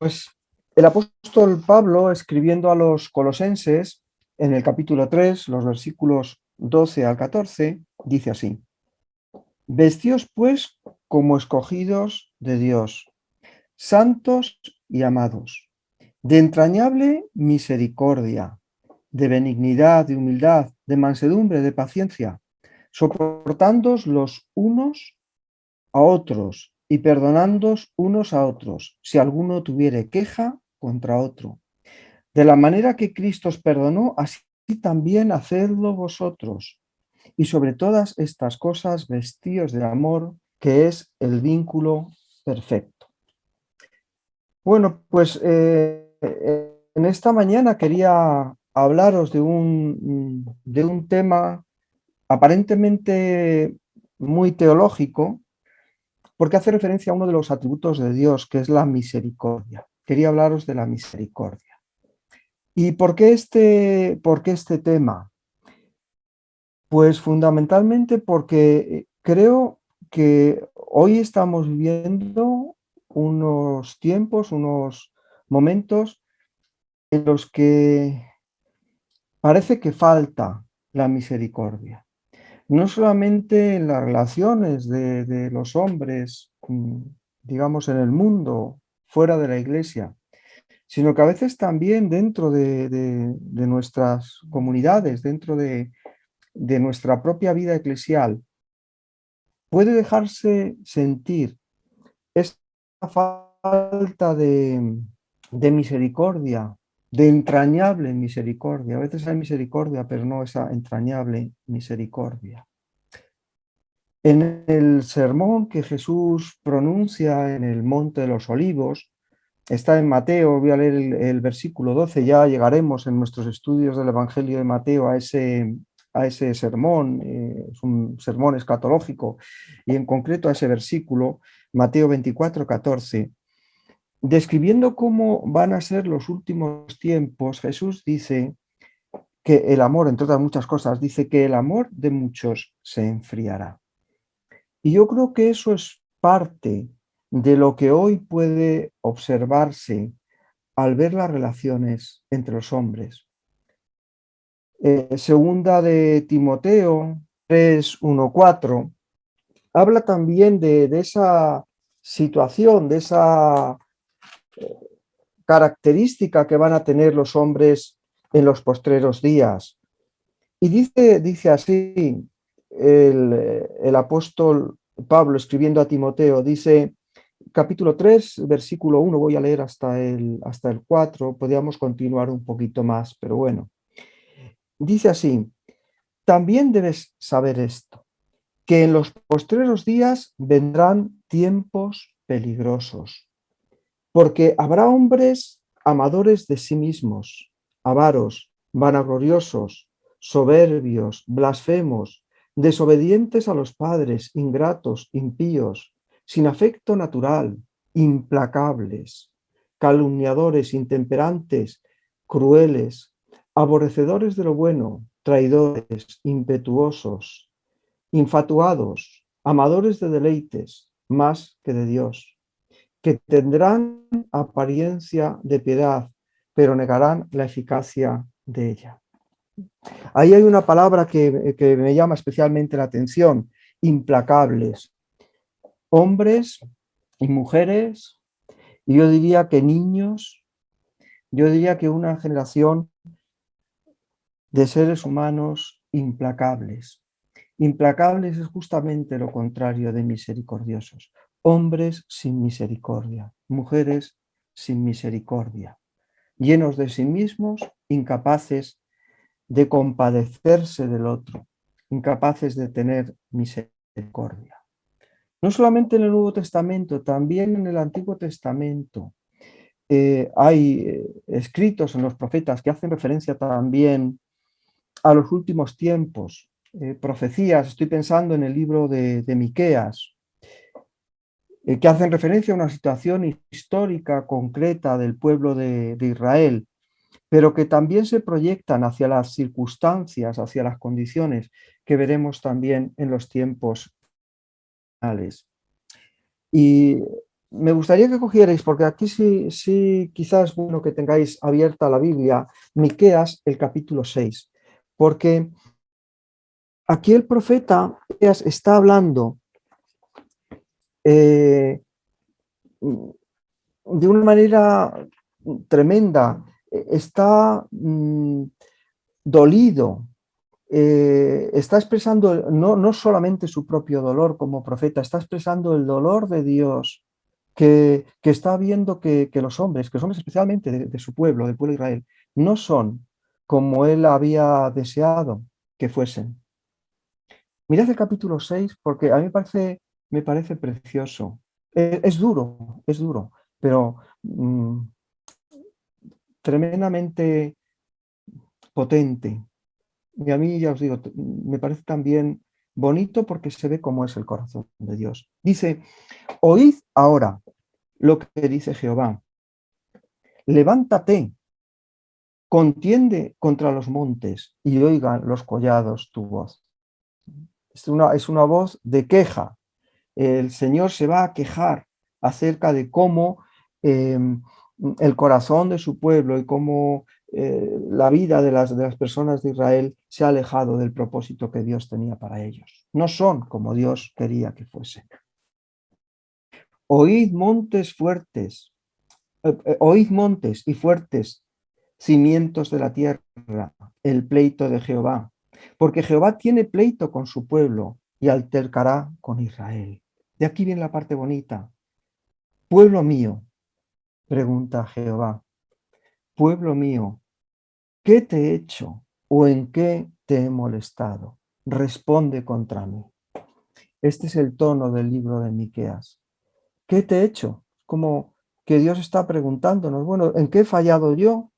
Pues el apóstol Pablo, escribiendo a los colosenses, en el capítulo 3, los versículos 12 al 14, dice así: Vestíos pues como escogidos de Dios, santos y amados, de entrañable misericordia, de benignidad, de humildad, de mansedumbre, de paciencia, soportándoos los unos a otros y perdonándoos unos a otros, si alguno tuviere queja contra otro. De la manera que Cristo os perdonó, así también hacedlo vosotros. Y sobre todas estas cosas, vestíos de amor, que es el vínculo perfecto. Bueno, pues en esta mañana quería hablaros de un tema aparentemente muy teológico, porque hace referencia a uno de los atributos de Dios, que es la misericordia. Quería hablaros de la misericordia. ¿Y por qué este tema? Pues fundamentalmente porque creo que hoy estamos viviendo unos tiempos, unos momentos en los que parece que falta la misericordia. No solamente en las relaciones de los hombres, digamos, en el mundo, fuera de la iglesia, sino que a veces también dentro de nuestras comunidades, dentro de nuestra propia vida eclesial, puede dejarse sentir esta falta de misericordia, de entrañable misericordia. A veces hay misericordia, pero no esa entrañable misericordia. En el sermón que Jesús pronuncia en el Monte de los Olivos, está en Mateo, voy a leer el versículo 12, ya llegaremos en nuestros estudios del Evangelio de Mateo a ese sermón, es un sermón escatológico, y en concreto a ese versículo, Mateo 24, 14. Describiendo cómo van a ser los últimos tiempos, Jesús dice que el amor, entre otras muchas cosas, dice que el amor de muchos se enfriará. Y yo creo que eso es parte de lo que hoy puede observarse al ver las relaciones entre los hombres. Segunda de Timoteo 3, 1, 4, habla también de esa situación, de esa característica que van a tener los hombres en los postreros días. Y dice así el apóstol Pablo escribiendo a Timoteo, dice, capítulo 3, versículo 1, voy a leer hasta el 4, podríamos continuar un poquito más, pero bueno. Dice así, también debes saber esto, que en los postreros días vendrán tiempos peligrosos, porque habrá hombres amadores de sí mismos, avaros, vanagloriosos, soberbios, blasfemos, desobedientes a los padres, ingratos, impíos, sin afecto natural, implacables, calumniadores, intemperantes, crueles, aborrecedores de lo bueno, traidores, impetuosos, infatuados, amadores de deleites, más que de Dios, que tendrán apariencia de piedad, pero negarán la eficacia de ella. Ahí hay una palabra que me llama especialmente la atención, implacables. Hombres y mujeres, y yo diría que niños, yo diría que una generación de seres humanos implacables. Implacables es justamente lo contrario de misericordiosos. Hombres sin misericordia, mujeres sin misericordia, llenos de sí mismos, incapaces de compadecerse del otro, incapaces de tener misericordia. No solamente en el Nuevo Testamento, también en el Antiguo Testamento hay escritos en los profetas que hacen referencia también a los últimos tiempos, profecías, estoy pensando en el libro de Miqueas, que hacen referencia a una situación histórica concreta del pueblo de Israel, pero que también se proyectan hacia las circunstancias, hacia las condiciones que veremos también en los tiempos finales. Y me gustaría que cogierais, porque aquí sí quizás es bueno que tengáis abierta la Biblia, Miqueas, el capítulo 6, porque aquí el profeta Miqueas está hablando eh, de una manera tremenda, está dolido, está expresando no solamente su propio dolor como profeta, está expresando el dolor de Dios que está viendo que los hombres especialmente de su pueblo, del pueblo de Israel, no son como él había deseado que fuesen. Mirad el capítulo 6 porque a mí me parece precioso. Es duro, pero tremendamente potente. Y a mí, ya os digo, me parece también bonito porque se ve cómo es el corazón de Dios. Dice, oíd ahora lo que dice Jehová, levántate, contiende contra los montes y oigan los collados tu voz. Es una voz de queja. El Señor se va a quejar acerca de cómo eh, el corazón de su pueblo y cómo la vida de las personas de Israel se ha alejado del propósito que Dios tenía para ellos. No son como Dios quería que fuesen. Oíd montes fuertes, oíd montes y fuertes cimientos de la tierra, el pleito de Jehová, porque Jehová tiene pleito con su pueblo y altercará con Israel. De aquí viene la parte bonita. Pueblo mío, pregunta Jehová, pueblo mío, ¿qué te he hecho o en qué te he molestado? Responde contra mí. Este es el tono del libro de Miqueas. ¿Qué te he hecho? Como que Dios está preguntándonos, bueno, ¿en qué he fallado yo?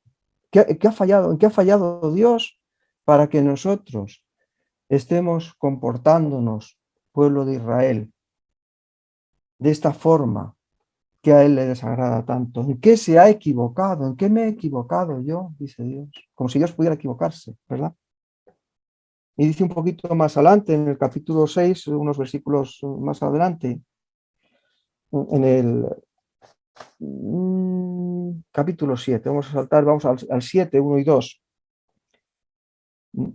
¿Qué ha fallado? ¿En qué ha fallado Dios para que nosotros estemos comportándonos, pueblo de Israel, de esta forma que a Él le desagrada tanto? ¿En qué se ha equivocado? ¿En qué me he equivocado yo? Dice Dios. Como si Dios pudiera equivocarse, ¿verdad? Y dice un poquito más adelante, en el capítulo 6, unos versículos más adelante, en el capítulo 7, vamos a saltar, vamos al 7, 1 y 2.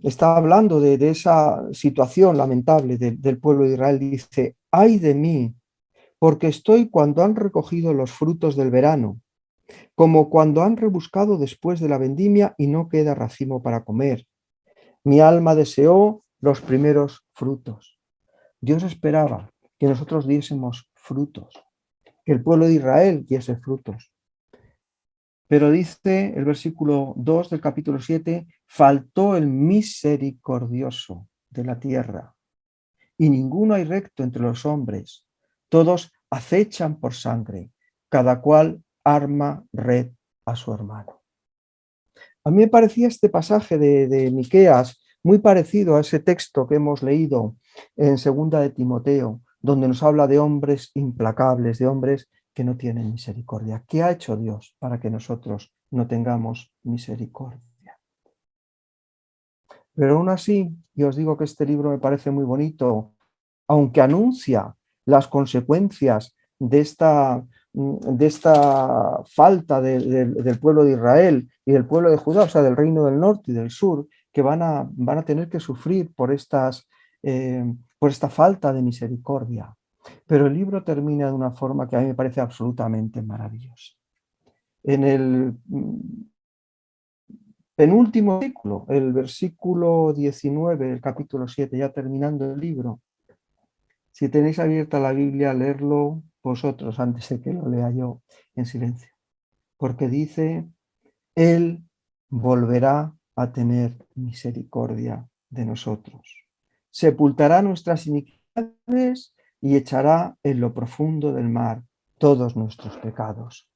Está hablando de esa situación lamentable del pueblo de Israel. Dice, ay de mí, porque estoy cuando han recogido los frutos del verano, como cuando han rebuscado después de la vendimia y no queda racimo para comer. Mi alma deseó los primeros frutos. Dios esperaba que nosotros diésemos frutos, que el pueblo de Israel diese frutos. Pero dice el versículo 2 del capítulo 7, faltó el misericordioso de la tierra, y ninguno hay recto entre los hombres. Todos acechan por sangre, cada cual arma red a su hermano. A mí me parecía este pasaje de Miqueas muy parecido a ese texto que hemos leído en segunda de Timoteo, donde nos habla de hombres implacables, de hombres que no tienen misericordia. ¿Qué ha hecho Dios para que nosotros no tengamos misericordia? Pero aún así, y os digo que este libro me parece muy bonito, aunque anuncia las consecuencias de esta falta del pueblo de Israel y del pueblo de Judá, o sea, del reino del norte y del sur, que van a tener que sufrir por esta falta de misericordia. Pero el libro termina de una forma que a mí me parece absolutamente maravillosa. En el penúltimo versículo, el versículo 19 del capítulo 7, ya terminando el libro, si tenéis abierta la Biblia, leerlo vosotros antes de que lo lea yo en silencio. Porque dice, Él volverá a tener misericordia de nosotros. Sepultará nuestras iniquidades y echará en lo profundo del mar todos nuestros pecados.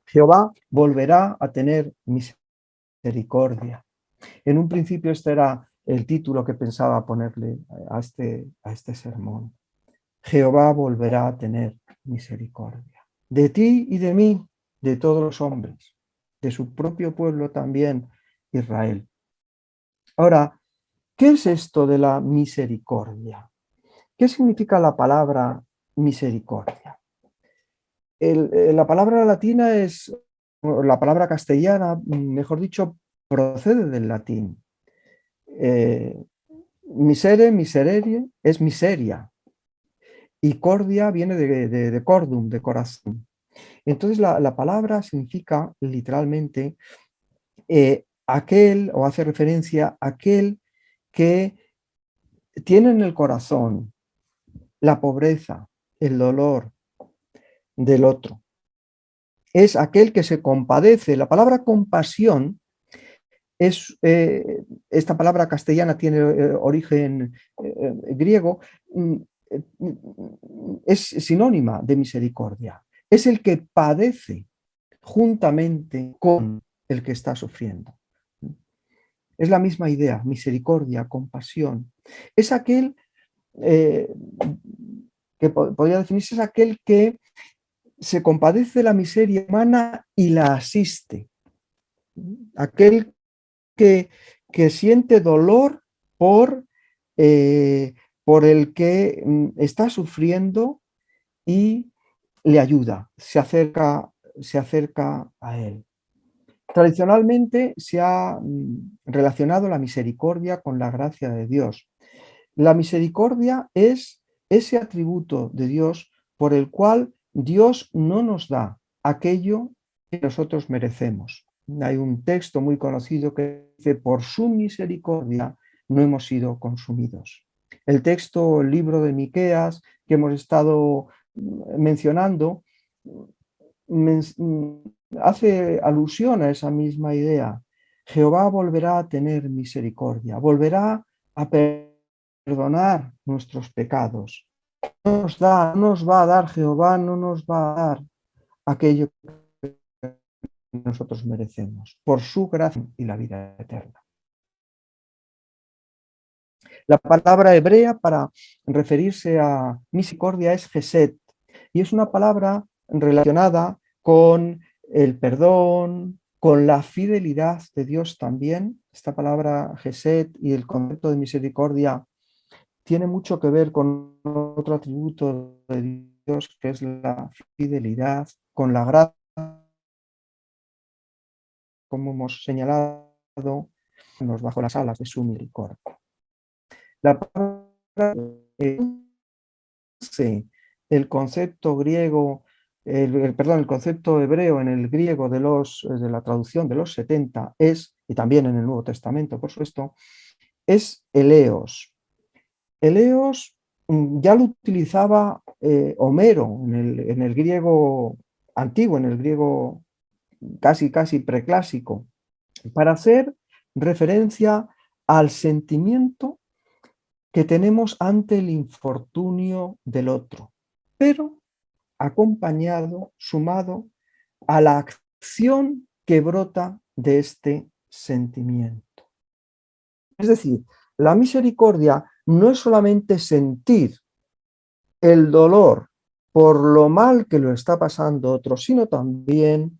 Jehová volverá a tener misericordia. En un principio este era el título que pensaba ponerle a este sermón. Jehová volverá a tener misericordia de ti y de mí, de todos los hombres, de su propio pueblo también, Israel. Ahora, ¿qué es esto de la misericordia? ¿Qué significa la palabra misericordia? la palabra latina es, la palabra castellana, mejor dicho, procede del latín. Misere, misererie, es miseria. Y cordia viene de cordum, de corazón. Entonces la palabra significa literalmente aquel, o hace referencia a aquel que tiene en el corazón la pobreza, el dolor del otro. Es aquel que se compadece. La palabra compasión es, esta palabra castellana tiene origen griego, es sinónima de misericordia. Es el que padece juntamente con el que está sufriendo. Es la misma idea, misericordia, compasión. Es aquel que podría definirse, es aquel que se compadece de la miseria humana y la asiste. Aquel que siente dolor por el que está sufriendo y le ayuda, se acerca a él. Tradicionalmente se ha relacionado la misericordia con la gracia de Dios. La misericordia es ese atributo de Dios por el cual Dios no nos da aquello que nosotros merecemos. Hay un texto muy conocido que dice, por su misericordia no hemos sido consumidos. El texto, el libro de Miqueas, que hemos estado mencionando, hace alusión a esa misma idea. Jehová volverá a tener misericordia, volverá a perdonar nuestros pecados. No nos va a dar Jehová, no nos va a dar aquello que nosotros merecemos, por su gracia y la vida eterna. La palabra hebrea para referirse a misericordia es Gesed, y es una palabra relacionada con el perdón, con la fidelidad de Dios también. Esta palabra Gesed y el concepto de misericordia tiene mucho que ver con otro atributo de Dios, que es la fidelidad, con la gracia, como hemos señalado, bajo las alas de su misericordia. La palabra el concepto griego, el concepto hebreo en el griego de la traducción de los 70 es, y también en el Nuevo Testamento, por supuesto, es eleos. Eleos ya lo utilizaba Homero en el griego antiguo, en el griego casi preclásico, para hacer referencia al sentimiento que tenemos ante el infortunio del otro, pero acompañado, sumado a la acción que brota de este sentimiento. Es decir, la misericordia no es solamente sentir el dolor por lo mal que lo está pasando otro, sino también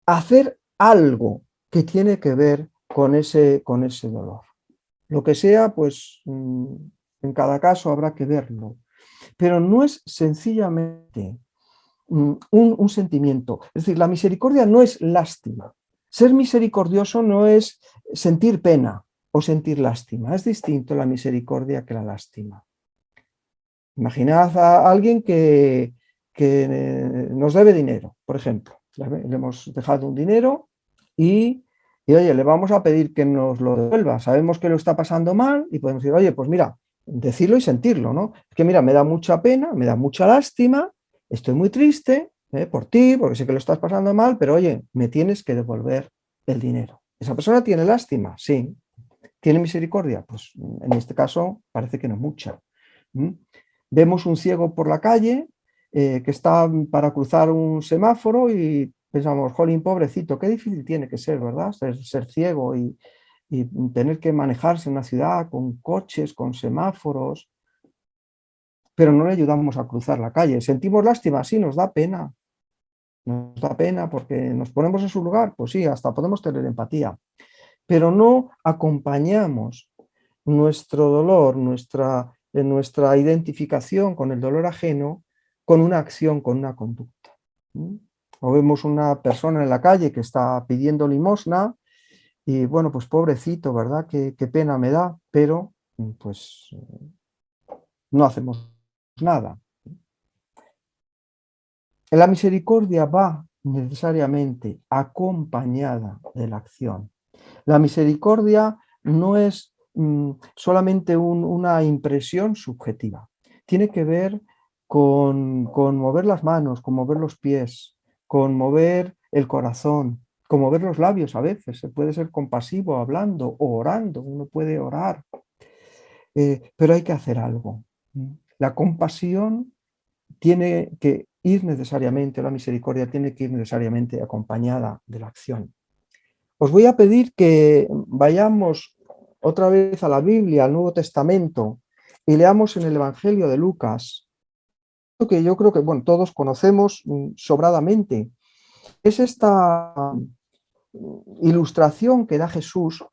hacer algo que tiene que ver con ese dolor. Lo que sea, pues en cada caso habrá que verlo. Pero no es sencillamente un sentimiento. Es decir, la misericordia no es lástima. Ser misericordioso no es sentir pena o sentir lástima. Es distinto la misericordia que la lástima. Imaginad a alguien que nos debe dinero, por ejemplo. Le hemos dejado un dinero y, oye, le vamos a pedir que nos lo devuelva. Sabemos que lo está pasando mal y podemos decir, oye, pues mira, decirlo y sentirlo, ¿no? Es que mira, me da mucha pena, me da mucha lástima, estoy muy triste por ti, porque sé que lo estás pasando mal, pero oye, me tienes que devolver el dinero. ¿Esa persona tiene lástima? Sí. ¿Tiene misericordia? Pues en este caso parece que no mucha. Vemos un ciego por la calle que está para cruzar un semáforo y pensamos, jolín, pobrecito, qué difícil tiene que ser, ¿verdad? Ser ciego y tener que manejarse en una ciudad con coches, con semáforos, pero no le ayudamos a cruzar la calle. ¿Sentimos lástima? Sí, nos da pena. Nos da pena porque nos ponemos en su lugar, pues sí, hasta podemos tener empatía, pero no acompañamos nuestro dolor, nuestra identificación con el dolor ajeno, con una acción, con una conducta. ¿Mm? O vemos una persona en la calle que está pidiendo limosna y bueno, pues pobrecito, ¿verdad? Qué pena me da, pero pues no hacemos nada. La misericordia va necesariamente acompañada de la acción. La misericordia no es solamente una impresión subjetiva, tiene que ver con mover las manos, con mover los pies, con mover el corazón, con mover los labios a veces. Se puede ser compasivo hablando o orando, uno puede orar, pero hay que hacer algo. La compasión tiene que ir necesariamente, la misericordia tiene que ir necesariamente acompañada de la acción. Os voy a pedir que vayamos otra vez a la Biblia, al Nuevo Testamento, y leamos en el Evangelio de Lucas, que yo creo que bueno, todos conocemos sobradamente. Es esta ilustración que da Jesús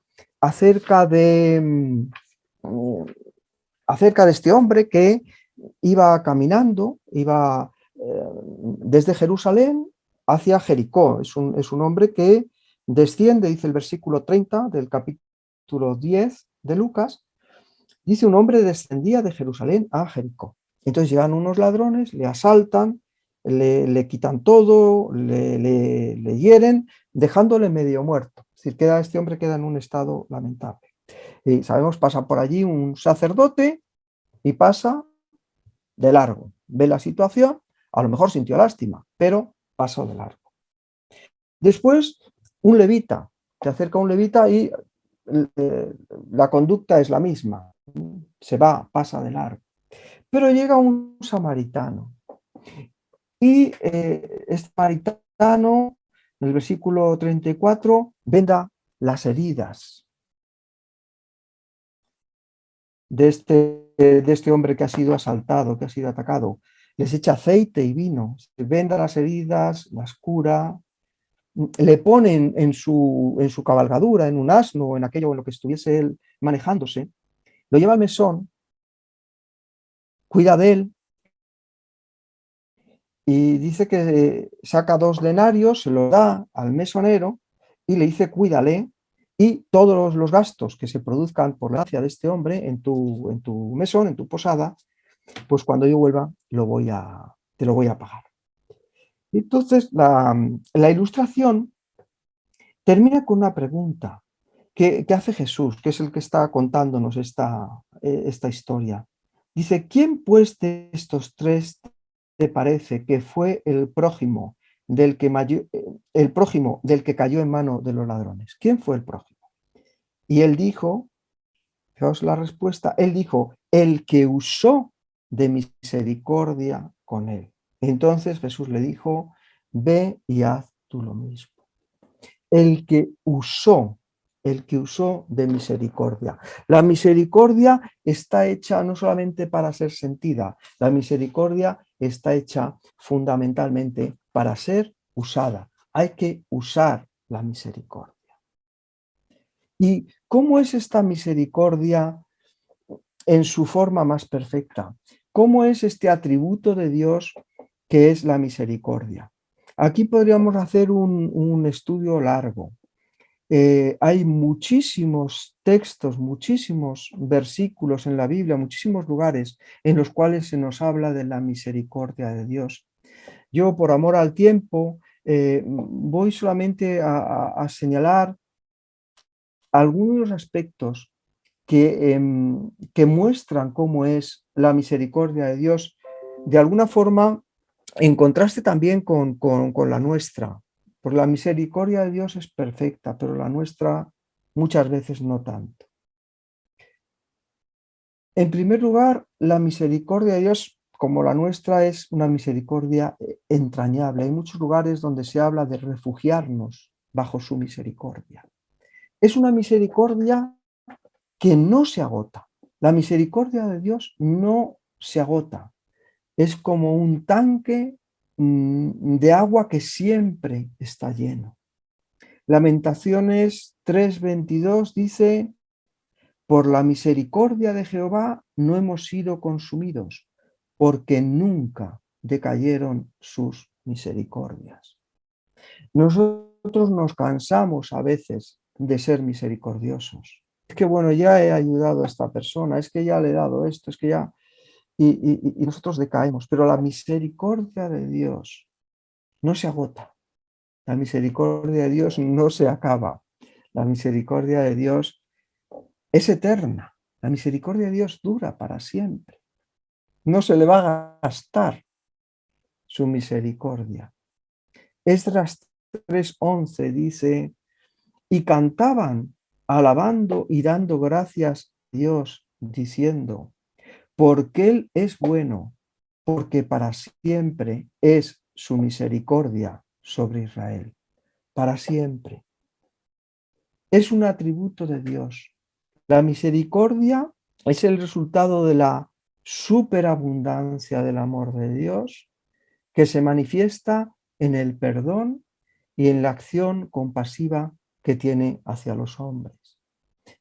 acerca acerca de este hombre que iba caminando, iba desde Jerusalén hacia Jericó. Es un hombre que desciende, dice el versículo 30 del capítulo 10 de Lucas, dice un hombre descendía de Jerusalén a Jericó. Entonces llegan unos ladrones, le asaltan, le quitan todo, le hieren, dejándole medio muerto. Es decir, este hombre queda en un estado lamentable. Y sabemos, pasa por allí un sacerdote y pasa de largo. Ve la situación, a lo mejor sintió lástima, pero pasó de largo. Después, un levita, se acerca un levita y la conducta es la misma, se va, pasa de largo. Pero llega un samaritano y este samaritano, en el versículo 34, venda las heridas de este hombre que ha sido asaltado, que ha sido atacado. Les echa aceite y vino, venda las heridas, las cura, le ponen en su cabalgadura, en un asno o en aquello en lo que estuviese él manejándose, lo lleva al mesón, cuida de él y dice que saca 2 denarios, se lo da al mesonero y le dice cuídale y todos los gastos que se produzcan por la gracia de este hombre en tu mesón, en tu posada, pues cuando yo vuelva te lo voy a pagar. Entonces la ilustración termina con una pregunta que hace Jesús, que es el que está contándonos esta historia. Dice, ¿quién pues de estos tres te parece que fue el prójimo del que cayó en mano de los ladrones? ¿Quién fue el prójimo? Y él dijo, fijaos la respuesta, él dijo, el que usó de misericordia con él. Entonces Jesús le dijo, ve y haz tú lo mismo. El que usó, el que usó de misericordia. La misericordia está hecha no solamente para ser sentida, la misericordia está hecha fundamentalmente para ser usada. Hay que usar la misericordia. ¿Y cómo es esta misericordia en su forma más perfecta? ¿Cómo es este atributo de Dios que es la misericordia? Aquí podríamos hacer un estudio largo. Hay muchísimos textos, muchísimos versículos en la Biblia, muchísimos lugares en los cuales se nos habla de la misericordia de Dios. Yo, por amor al tiempo, voy solamente a señalar algunos aspectos que muestran cómo es la misericordia de Dios, de alguna forma en contraste también con la nuestra, porque la misericordia de Dios es perfecta, pero la nuestra muchas veces no tanto. En primer lugar, la misericordia de Dios, como la nuestra, es una misericordia entrañable. Hay muchos lugares donde se habla de refugiarnos bajo su misericordia. Es una misericordia que no se agota. La misericordia de Dios no se agota. Es como un tanque de agua que siempre está lleno. Lamentaciones 3:22 dice, por la misericordia de Jehová no hemos sido consumidos, porque nunca decayeron sus misericordias. Nosotros nos cansamos a veces de ser misericordiosos. Es que bueno, ya he ayudado a esta persona, es que ya le he dado esto, es que ya... Y nosotros decaemos, pero la misericordia de Dios no se agota, la misericordia de Dios no se acaba, la misericordia de Dios es eterna, la misericordia de Dios dura para siempre, no se le va a gastar su misericordia. Esdras 3:11 dice, y cantaban, alabando y dando gracias a Dios, diciendo, porque Él es bueno, porque para siempre es su misericordia sobre Israel. Para siempre. Es un atributo de Dios. La misericordia es el resultado de la superabundancia del amor de Dios que se manifiesta en el perdón y en la acción compasiva que tiene hacia los hombres.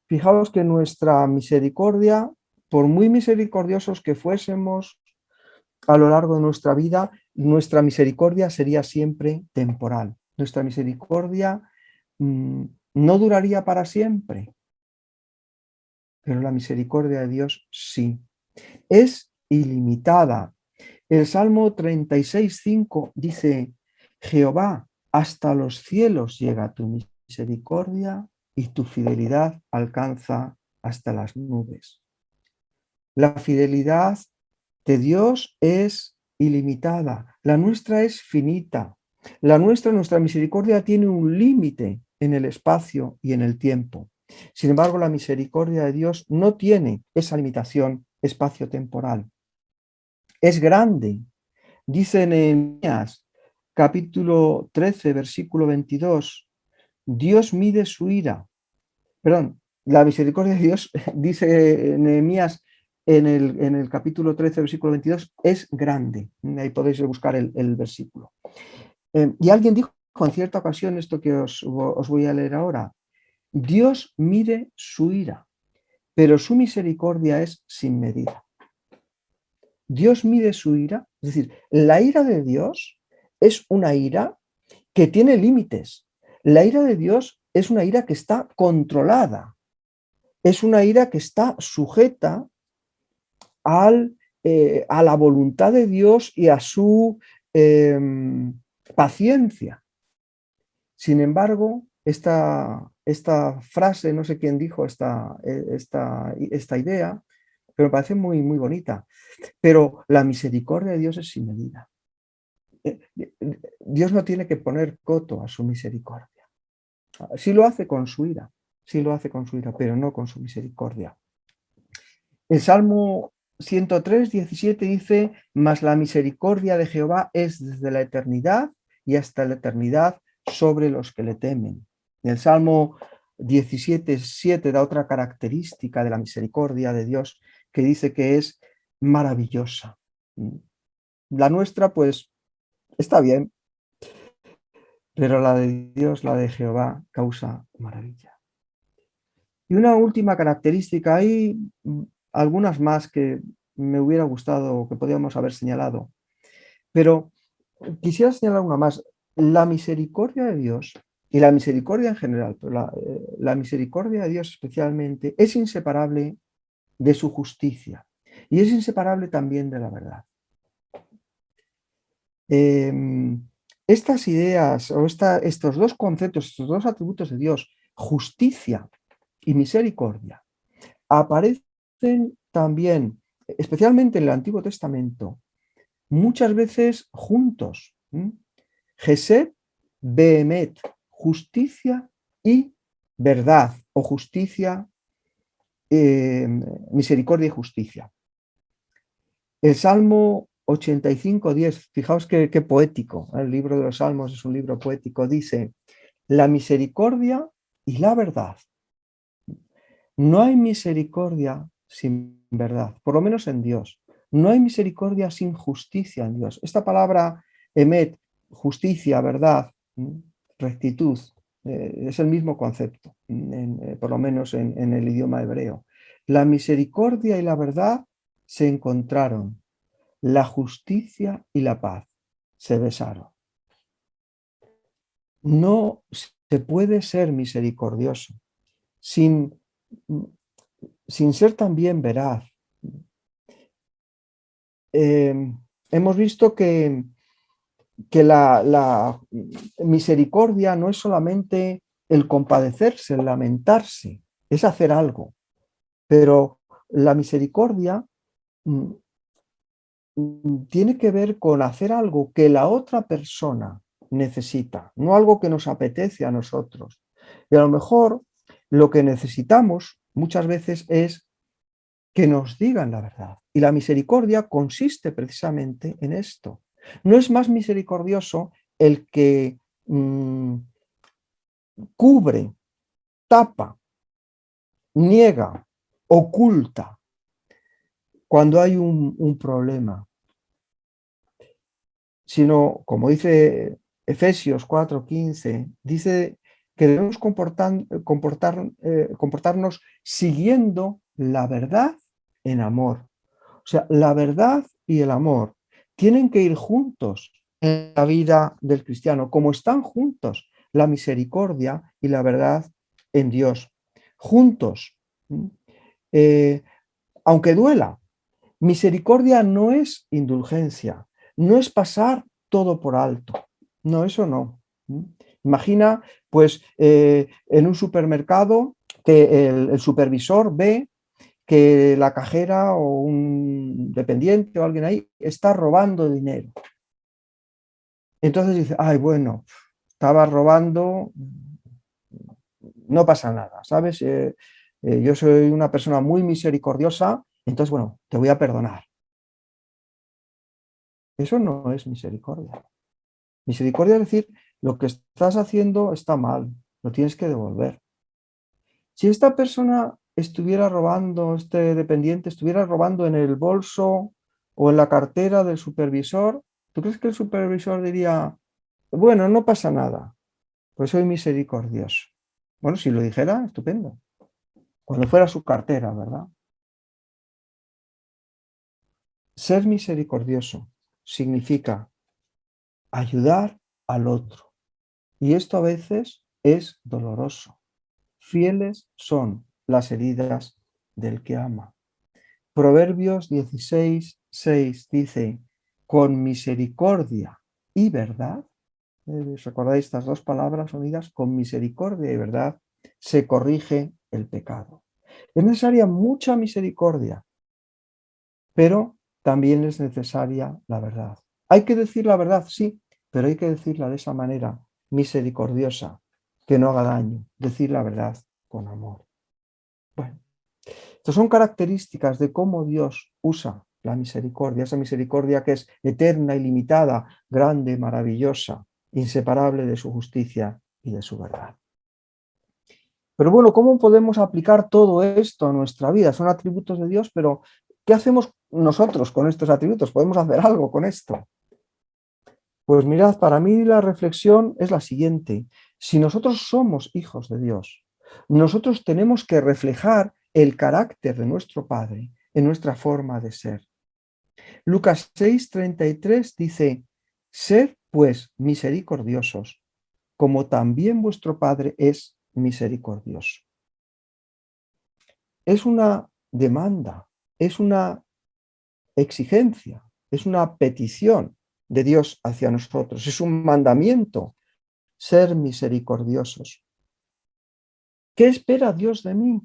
Fijaos que nuestra misericordia, por muy misericordiosos que fuésemos a lo largo de nuestra vida, nuestra misericordia sería siempre temporal. Nuestra misericordia no duraría para siempre, pero la misericordia de Dios sí. Es ilimitada. El Salmo 36:5 dice, Jehová, hasta los cielos llega tu misericordia y tu fidelidad alcanza hasta las nubes. La fidelidad de Dios es ilimitada, la nuestra es finita. Nuestra misericordia tiene un límite en el espacio y en el tiempo. Sin embargo, la misericordia de Dios no tiene esa limitación espacio-temporal. Es grande. Dice Nehemías, capítulo 13, versículo 22, Dios mide su ira. Perdón, la misericordia de Dios, dice Nehemías en el capítulo 13, versículo 22, es grande. Ahí podéis buscar el versículo. Y alguien dijo en cierta ocasión esto que os voy a leer ahora. Dios mide su ira, pero su misericordia es sin medida. Dios mide su ira, es decir, la ira de Dios es una ira que tiene límites. La ira de Dios es una ira que está controlada. Es una ira que está sujeta a la voluntad de Dios y a su paciencia. Sin embargo, esta frase, no sé quién dijo esta idea, pero me parece muy, muy bonita. Pero la misericordia de Dios es sin medida. Dios no tiene que poner coto a su misericordia. Sí lo hace con su ira, pero no con su misericordia. El Salmo 103:17 dice, mas la misericordia de Jehová es desde la eternidad y hasta la eternidad sobre los que le temen. El Salmo 17:7 da otra característica de la misericordia de Dios que dice que es maravillosa. La nuestra, pues, está bien, pero la de Dios, la de Jehová, causa maravilla. Y una última característica, hay algunas más que me hubiera gustado o que podríamos haber señalado, pero quisiera señalar una más. La misericordia de Dios y la misericordia en general, pero la misericordia de Dios especialmente, es inseparable de su justicia y es inseparable también de la verdad. Estas ideas o estos dos conceptos, estos dos atributos de Dios, justicia y misericordia, aparecen también, especialmente en el Antiguo Testamento, muchas veces juntos. Gesed, behemet, justicia y verdad, o justicia, misericordia y justicia. El Salmo 85:10, fijaos qué poético, el libro de los Salmos es un libro poético, dice, la misericordia y la verdad. No hay misericordia sin verdad, por lo menos en Dios. No hay misericordia sin justicia en Dios. Esta palabra emet, justicia, verdad, rectitud, es el mismo concepto, por lo menos en el idioma hebreo. La misericordia y la verdad se encontraron, la justicia y la paz se besaron. No se puede ser misericordioso sin, sin ser también veraz. Hemos visto que la misericordia no es solamente el compadecerse, el lamentarse, es hacer algo. Pero la misericordia tiene que ver con hacer algo que la otra persona necesita, no algo que nos apetece a nosotros. Y a lo mejor lo que necesitamos muchas veces es que nos digan la verdad. Y la misericordia consiste precisamente en esto. No es más misericordioso el que cubre, tapa, niega, oculta cuando hay un problema, sino, como dice Efesios 4:15, dice que debemos comportarnos siguiendo la verdad en amor. O sea, la verdad y el amor tienen que ir juntos en la vida del cristiano, como están juntos la misericordia y la verdad en Dios. Juntos. Eh, Aunque duela, misericordia no es indulgencia, no es pasar todo por alto. No, eso no. Imagina, pues, en un supermercado que el supervisor ve que la cajera o un dependiente o alguien ahí está robando dinero. Entonces dice, ay, bueno, estaba robando, no pasa nada, ¿sabes? Yo soy una persona muy misericordiosa, entonces, bueno, te voy a perdonar. Eso no es misericordia. Misericordia es decir, lo que estás haciendo está mal, lo tienes que devolver. Si esta persona estuviera robando, este dependiente estuviera robando en el bolso o en la cartera del supervisor, ¿tú crees que el supervisor diría, bueno, no pasa nada, pues soy misericordioso? Bueno, si lo dijera, estupendo. Cuando fuera su cartera, ¿verdad? Ser misericordioso significa ayudar al otro. Y esto a veces es doloroso. Fieles son las heridas del que ama. Proverbios 16:6 dice, con misericordia y verdad, ¿recordáis estas dos palabras unidas? Con misericordia y verdad se corrige el pecado. Es necesaria mucha misericordia, pero también es necesaria la verdad. Hay que decir la verdad, sí, pero hay que decirla de esa manera misericordiosa, que no haga daño, decir la verdad con amor. Bueno, estas son características de cómo Dios usa la misericordia, esa misericordia que es eterna, ilimitada, grande, maravillosa, inseparable de su justicia y de su verdad. Pero bueno, ¿cómo podemos aplicar todo esto a nuestra vida? Son atributos de Dios, pero ¿qué hacemos nosotros con estos atributos? ¿Podemos hacer algo con esto? Pues mirad, para mí la reflexión es la siguiente. Si nosotros somos hijos de Dios, nosotros tenemos que reflejar el carácter de nuestro Padre en nuestra forma de ser. Lucas 6:33 dice, sed pues misericordiosos, como también vuestro Padre es misericordioso. Es una demanda, es una exigencia, es una petición de Dios hacia nosotros, es un mandamiento ser misericordiosos. ¿Qué espera Dios de mí?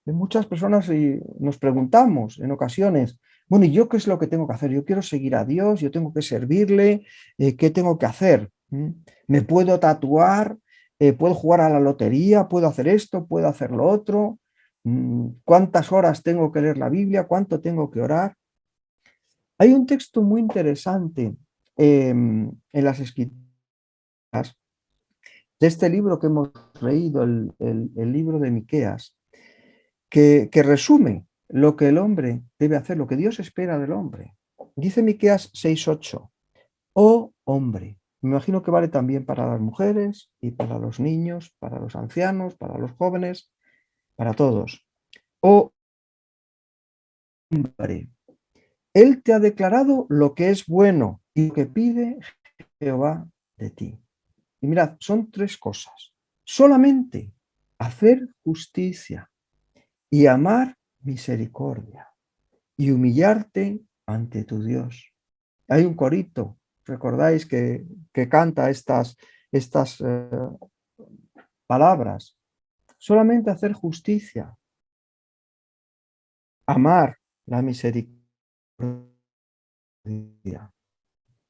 Muchas personas nos preguntamos en ocasiones, bueno, ¿y yo qué es lo que tengo que hacer? Yo quiero seguir a Dios, yo tengo que servirle, ¿qué tengo que hacer? ¿Me puedo tatuar? ¿Puedo jugar a la lotería? ¿Puedo hacer esto? ¿Puedo hacer lo otro? ¿Cuántas horas tengo que leer la Biblia? ¿Cuánto tengo que orar? Hay un texto muy interesante en las Escrituras de este libro que hemos leído, el libro de Miqueas, que resume lo que el hombre debe hacer, lo que Dios espera del hombre. Dice Miqueas 6:8, oh hombre, me imagino que vale también para las mujeres y para los niños, para los ancianos, para los jóvenes, para todos. Oh hombre, Él te ha declarado lo que es bueno y lo que pide Jehová de ti. Y mirad, son tres cosas. Solamente hacer justicia y amar misericordia y humillarte ante tu Dios. Hay un corito, recordáis que canta estas palabras. Solamente hacer justicia, amar la misericordia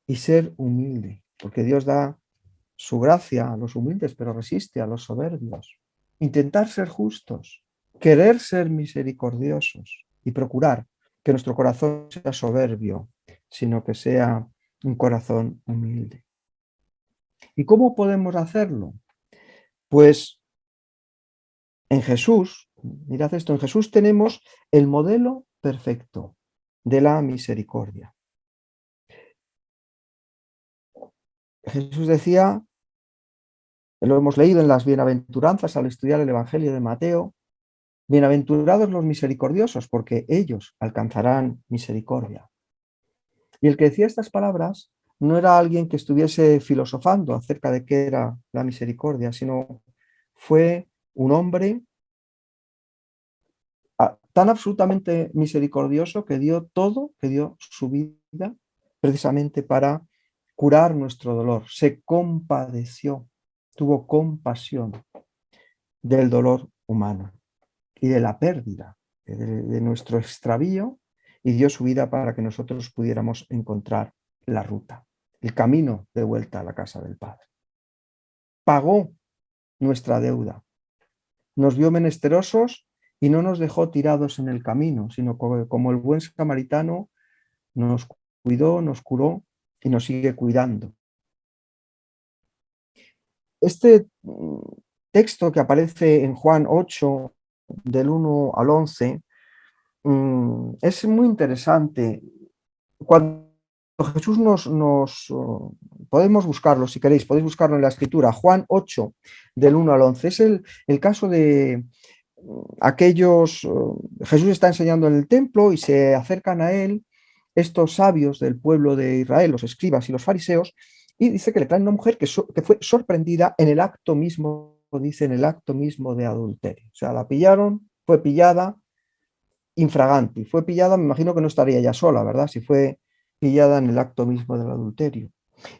y ser humilde, porque Dios da su gracia a los humildes, pero resiste a los soberbios. Intentar ser justos, querer ser misericordiosos y procurar que nuestro corazón sea soberbio, sino que sea un corazón humilde. ¿Y cómo podemos hacerlo? Pues en Jesús, mirad esto, en Jesús tenemos el modelo perfecto de la misericordia. Jesús decía, lo hemos leído en las bienaventuranzas al estudiar el Evangelio de Mateo, bienaventurados los misericordiosos, porque ellos alcanzarán misericordia. Y el que decía estas palabras no era alguien que estuviese filosofando acerca de qué era la misericordia, sino fue un hombre tan absolutamente misericordioso que dio todo, que dio su vida precisamente para curar nuestro dolor. Se compadeció, tuvo compasión del dolor humano y de la pérdida, de nuestro extravío, y dio su vida para que nosotros pudiéramos encontrar la ruta, el camino de vuelta a la casa del Padre. Pagó nuestra deuda, nos vio menesterosos y no nos dejó tirados en el camino, sino como el buen samaritano nos cuidó, nos curó y nos sigue cuidando. Este texto que aparece en Juan 8, del 1 al 11, es muy interesante. Cuando Jesús podemos buscarlo si queréis, podéis buscarlo en la escritura, Juan 8, del 1 al 11, es el caso de aquellos, Jesús está enseñando en el templo y se acercan a él estos sabios del pueblo de Israel, los escribas y los fariseos, y dice que le traen una mujer que fue sorprendida en el acto mismo, dice, en el acto mismo de adulterio. O sea, la pillaron, fue pillada infraganti, fue pillada, me imagino que no estaría ya sola, ¿verdad? Si fue pillada en el acto mismo del adulterio.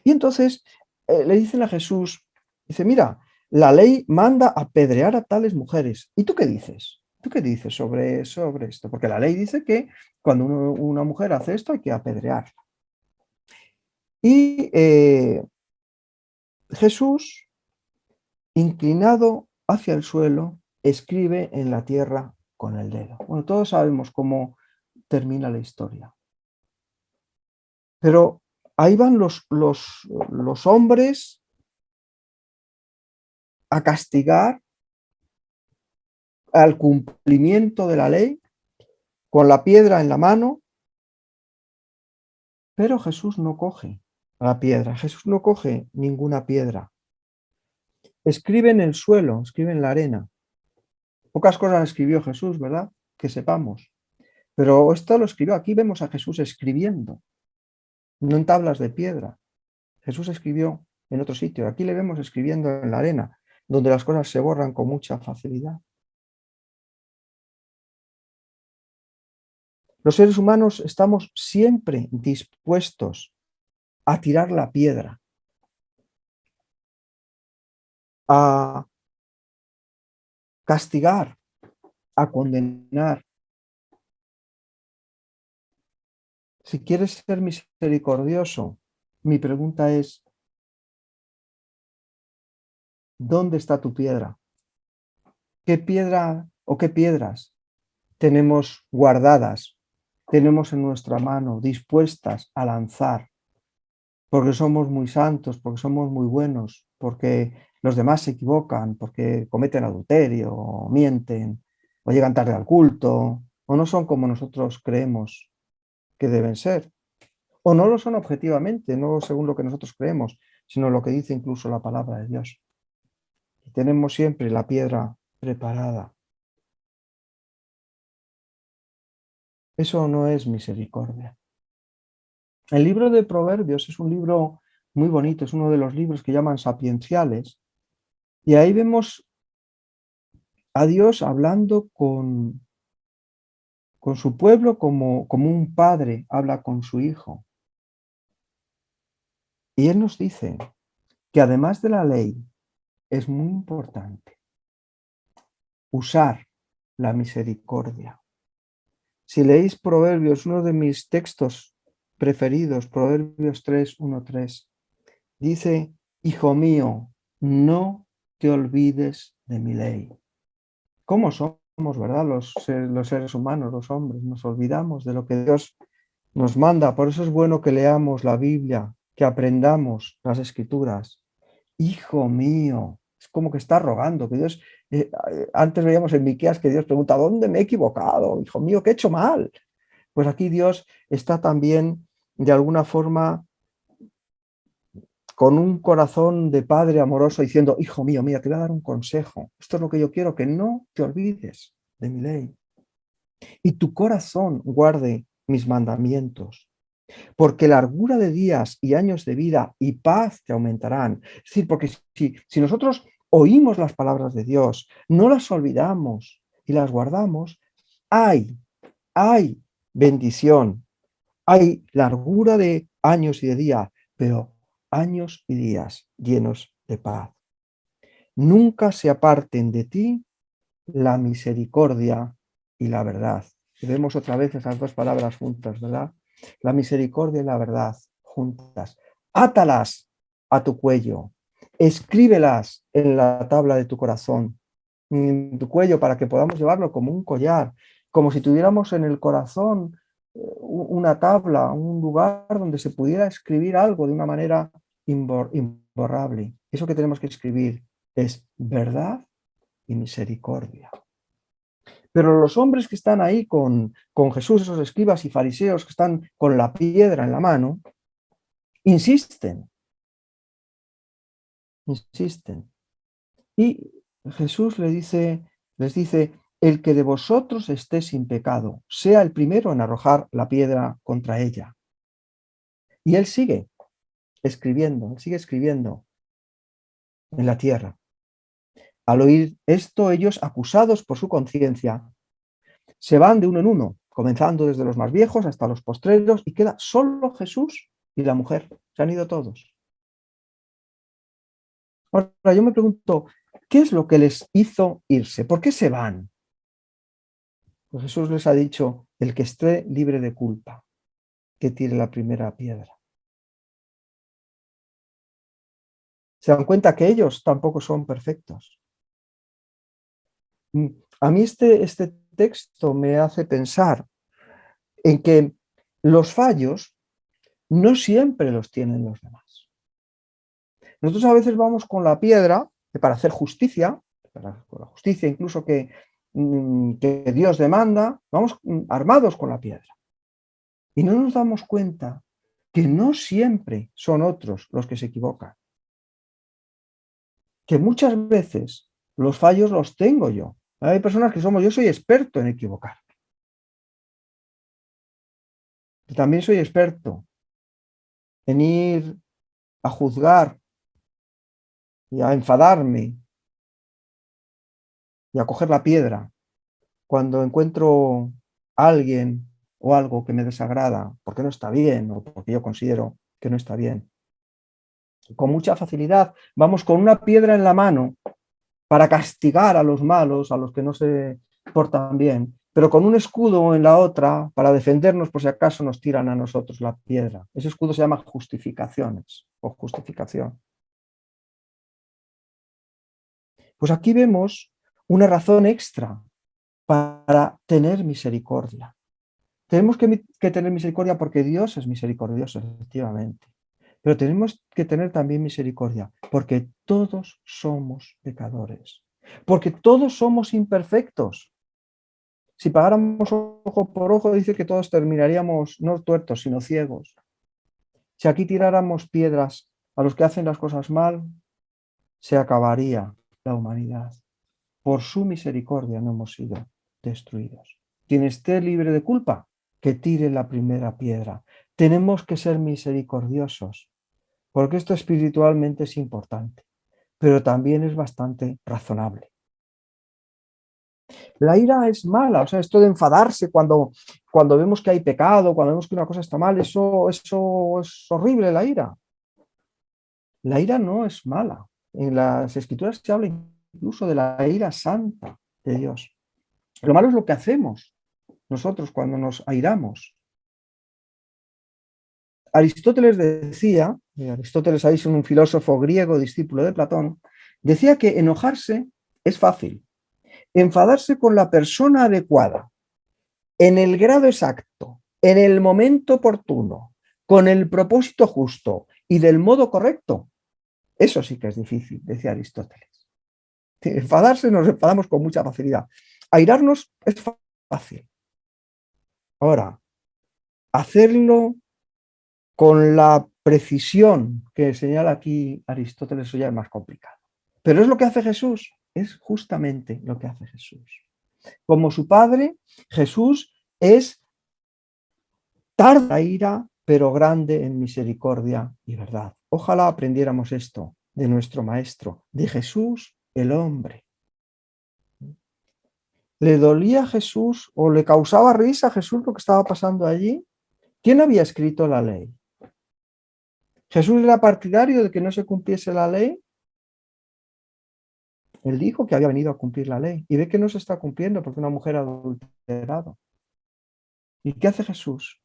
Y entonces le dicen a Jesús, dice, mira, la ley manda apedrear a tales mujeres. ¿Y tú qué dices? ¿Tú qué dices sobre esto? Porque la ley dice que cuando una mujer hace esto hay que apedrearla. Y Jesús, inclinado hacia el suelo, escribe en la tierra con el dedo. Bueno, todos sabemos cómo termina la historia. Pero ahí van los hombres a castigar al cumplimiento de la ley con la piedra en la mano, pero Jesús no coge la piedra, Jesús no coge ninguna piedra. Escribe en el suelo, escribe en la arena. Pocas cosas escribió Jesús, ¿verdad? Que sepamos. Pero esto lo escribió, aquí vemos a Jesús escribiendo, no en tablas de piedra. Jesús escribió en otro sitio, aquí le vemos escribiendo en la arena, donde las cosas se borran con mucha facilidad. Los seres humanos estamos siempre dispuestos a tirar la piedra, a castigar, a condenar. Si quieres ser misericordioso, mi pregunta es, ¿dónde está tu piedra? ¿Qué piedra o qué piedras tenemos guardadas, tenemos en nuestra mano, dispuestas a lanzar? Porque somos muy santos, porque somos muy buenos, porque los demás se equivocan, porque cometen adulterio, o mienten, o llegan tarde al culto, o no son como nosotros creemos que deben ser, o no lo son objetivamente, no según lo que nosotros creemos, sino lo que dice incluso la palabra de Dios. Y tenemos siempre la piedra preparada. Eso no es misericordia. El libro de Proverbios es un libro muy bonito, es uno de los libros que llaman sapienciales, y ahí vemos a Dios hablando con su pueblo como un padre habla con su hijo. Y Él nos dice que además de la ley, es muy importante usar la misericordia. Si leéis Proverbios, uno de mis textos preferidos, Proverbios 3:1-3, dice: Hijo mío, no te olvides de mi ley. ¿Cómo somos, verdad? Los seres humanos, los hombres, nos olvidamos de lo que Dios nos manda. Por eso es bueno que leamos la Biblia, que aprendamos las Escrituras. Hijo mío, es como que está rogando, que Dios, antes veíamos en Miqueas que Dios pregunta: ¿dónde me he equivocado? Hijo mío, ¿qué he hecho mal? Pues aquí Dios está también, de alguna forma, con un corazón de padre amoroso, diciendo: hijo mío, mira, te voy a dar un consejo. Esto es lo que yo quiero, que no te olvides de mi ley. Y tu corazón guarde mis mandamientos, porque largura de días y años de vida y paz te aumentarán. Es decir, porque si nosotros oímos las palabras de Dios, no las olvidamos y las guardamos, hay bendición, hay largura de años y de días, pero años y días llenos de paz. Nunca se aparten de ti la misericordia y la verdad. Y vemos otra vez esas dos palabras juntas, ¿verdad? La misericordia y la verdad juntas. Átalas a tu cuello, escríbelas en la tabla de tu corazón, en tu cuello, para que podamos llevarlo como un collar, como si tuviéramos en el corazón una tabla, un lugar donde se pudiera escribir algo de una manera imborrable. Eso que tenemos que escribir es verdad y misericordia. Pero los hombres que están ahí con Jesús, esos escribas y fariseos que están con la piedra en la mano, insisten, insisten. Y Jesús les dice: el que de vosotros esté sin pecado, sea el primero en arrojar la piedra contra ella. Y él sigue escribiendo en la tierra. Al oír esto, ellos, acusados por su conciencia, se van de uno en uno, comenzando desde los más viejos hasta los postreros, y queda solo Jesús y la mujer. Se han ido todos. Ahora yo me pregunto, ¿qué es lo que les hizo irse? ¿Por qué se van? Pues Jesús les ha dicho: el que esté libre de culpa, que tire la primera piedra. Se dan cuenta que ellos tampoco son perfectos. A mí este texto me hace pensar en que los fallos no siempre los tienen los demás. Nosotros a veces vamos con la piedra para hacer justicia, con la justicia incluso que Dios demanda, vamos armados con la piedra. Y no nos damos cuenta que no siempre son otros los que se equivocan. Que muchas veces los fallos los tengo yo. Hay personas que yo soy experto en equivocar. También soy experto en ir a juzgar y a enfadarme y a coger la piedra cuando encuentro a alguien o algo que me desagrada, porque no está bien o porque yo considero que no está bien. Con mucha facilidad vamos con una piedra en la mano para castigar a los malos, a los que no se portan bien, pero con un escudo en la otra para defendernos por si acaso nos tiran a nosotros la piedra. Ese escudo se llama justificaciones o justificación. Pues aquí vemos una razón extra para tener misericordia. Tenemos que tener misericordia porque Dios es misericordioso, efectivamente. Pero tenemos que tener también misericordia porque todos somos pecadores. Porque todos somos imperfectos. Si pagáramos ojo por ojo, dice que todos terminaríamos no tuertos, sino ciegos. Si aquí tiráramos piedras a los que hacen las cosas mal, se acabaría la humanidad. Por su misericordia no hemos sido destruidos. Quien esté libre de culpa, que tire la primera piedra. tenemos que ser misericordiosos, porque esto espiritualmente es importante, pero también es bastante razonable. La ira es mala, o sea, esto de enfadarse cuando vemos que hay pecado, cuando vemos que una cosa está mal, eso es horrible, la ira. La ira no es mala. En las escrituras se habla incluso de la ira santa de Dios. Lo malo es lo que hacemos nosotros cuando nos airamos. Aristóteles decía, Aristóteles ahí es un filósofo griego, discípulo de Platón, decía que enojarse es fácil. Enfadarse con la persona adecuada, en el grado exacto, en el momento oportuno, con el propósito justo y del modo correcto, eso sí que es difícil, decía Aristóteles. Enfadarse nos enfadamos con mucha facilidad. Airarnos es fácil. Ahora, hacerlo con la precisión que señala aquí Aristóteles, eso ya es más complicado. Pero es lo que hace Jesús, es justamente lo que hace Jesús. Como su Padre, Jesús es tarda ira, pero grande en misericordia y verdad. Ojalá aprendiéramos esto de nuestro Maestro, de Jesús el hombre. ¿Le dolía a Jesús o le causaba risa a Jesús lo que estaba pasando allí? ¿Quién había escrito la ley? ¿Jesús era partidario de que no se cumpliese la ley? Él dijo que había venido a cumplir la ley y ve que no se está cumpliendo porque una mujer ha adulterado. ¿Y qué hace Jesús?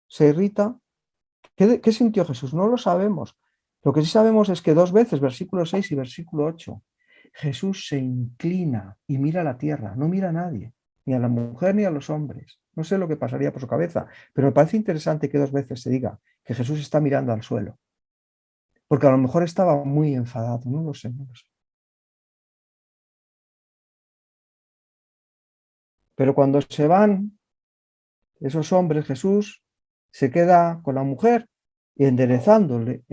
¿Se irrita? ¿Qué sintió Jesús? No lo sabemos. Lo que sí sabemos es que dos veces, versículo 6 y versículo 8, Jesús se inclina y mira a la tierra, no mira a nadie, ni a la mujer ni a los hombres. No sé lo que pasaría por su cabeza, pero me parece interesante que dos veces se diga que Jesús está mirando al suelo, porque a lo mejor estaba muy enfadado, no lo sé, no lo sé. Pero cuando se van esos hombres, Jesús se queda con la mujer y enderezándose,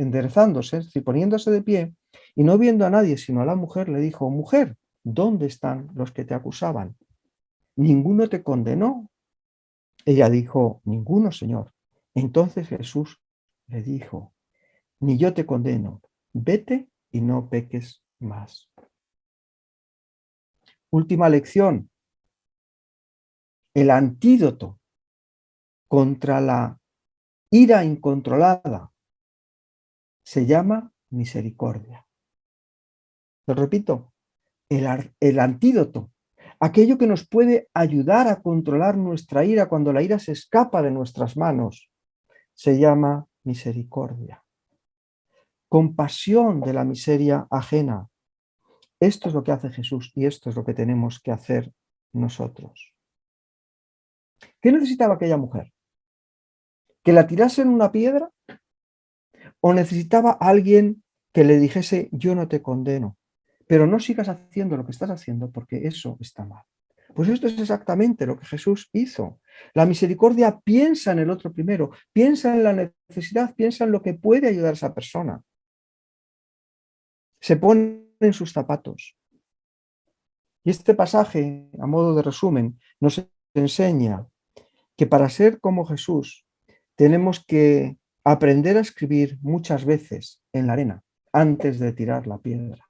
y poniéndose de pie, y no viendo a nadie sino a la mujer, le dijo: mujer, ¿dónde están los que te acusaban? ¿Ninguno te condenó? Ella dijo: ninguno, Señor. Entonces Jesús le dijo: ni yo te condeno, vete y no peques más. Última lección: el antídoto contra la ira incontrolada se llama misericordia. Lo repito, el antídoto, aquello que nos puede ayudar a controlar nuestra ira cuando la ira se escapa de nuestras manos, se llama misericordia. Compasión de la miseria ajena. Esto es lo que hace Jesús y esto es lo que tenemos que hacer nosotros. ¿Qué necesitaba aquella mujer? ¿Que la tirasen una piedra? ¿O necesitaba alguien que le dijese: yo no te condeno, pero no sigas haciendo lo que estás haciendo porque eso está mal? Pues esto es exactamente lo que Jesús hizo. La misericordia piensa en el otro primero, piensa en la necesidad, piensa en lo que puede ayudar a esa persona. Se pone en sus zapatos. Y este pasaje, a modo de resumen, nos enseña que para ser como Jesús tenemos que aprender a escribir muchas veces en la arena antes de tirar la piedra.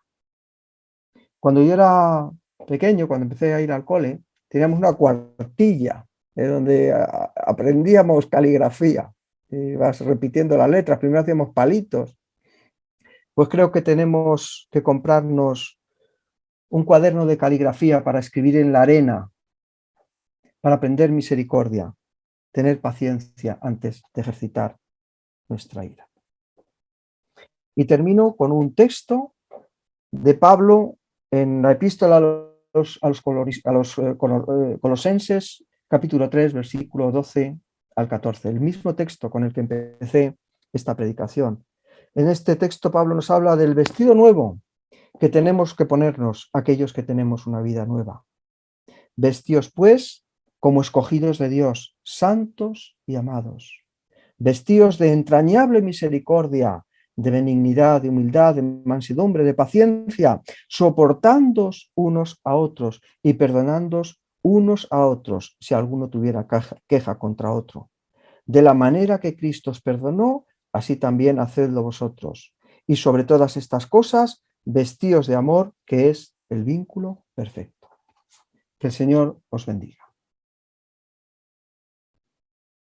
Cuando yo era pequeño, cuando empecé a ir al cole, teníamos una cuartilla donde aprendíamos caligrafía. Ibas repitiendo las letras, primero hacíamos palitos. Pues creo que tenemos que comprarnos un cuaderno de caligrafía para escribir en la arena, para aprender misericordia, tener paciencia antes de ejercitar nuestra ira. Y termino con un texto de Pablo en la epístola a los Colosenses, capítulo 3, versículo 12 al 14, el mismo texto con el que empecé esta predicación. En este texto Pablo nos habla del vestido nuevo que tenemos que ponernos aquellos que tenemos una vida nueva. Vestíos pues como escogidos de Dios, santos y amados. Vestíos de entrañable misericordia, de benignidad, de humildad, de mansedumbre, de paciencia, soportándoos unos a otros y perdonándoos unos a otros si alguno tuviera queja contra otro. De la manera que Cristo os perdonó, así también hacedlo vosotros. Y sobre todas estas cosas, vestíos de amor, que es el vínculo perfecto. Que el Señor os bendiga.